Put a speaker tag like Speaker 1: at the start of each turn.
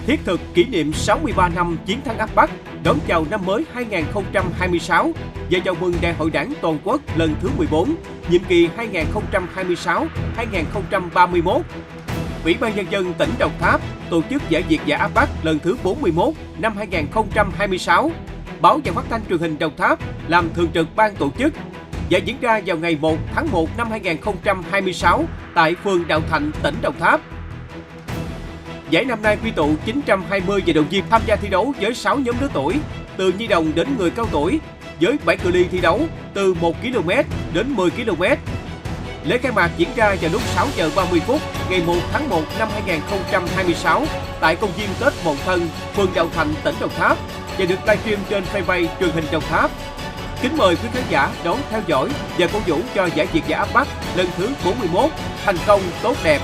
Speaker 1: thiết thực kỷ niệm 63 năm chiến thắng áp Bắc, đón chào năm mới 2026 và chào mừng Đại hội Đảng toàn quốc lần thứ 14, nhiệm kỳ 2026-2031. Ủy ban Nhân dân tỉnh Đồng Tháp tổ chức giải Việt dã áp Bắc lần thứ 41 năm 2026. Báo Và Phát thanh Truyền hình Đồng Tháp làm thường trực ban tổ chức. Giải diễn ra vào ngày 1 tháng 1 năm 2026 tại phường Đạo Thạnh, tỉnh Đồng Tháp. Giải năm nay quy tụ 920 vận động viên tham gia thi đấu với 6 nhóm lứa tuổi, từ nhi đồng đến người cao tuổi, với 7 cự ly thi đấu từ 1 km đến 10 km. Lễ khai mạc diễn ra vào lúc 6 giờ 30 phút ngày 1 tháng 1 năm 2026 tại công viên Tết Mậu Thân, phường Đạo Thạnh, tỉnh Đồng Tháp và được livestream trên fanpage Truyền hình Đồng Tháp. Kính mời quý khán giả đón theo dõi và cổ vũ cho giải Việt dã áp Bắc lần thứ 41 thành công tốt đẹp.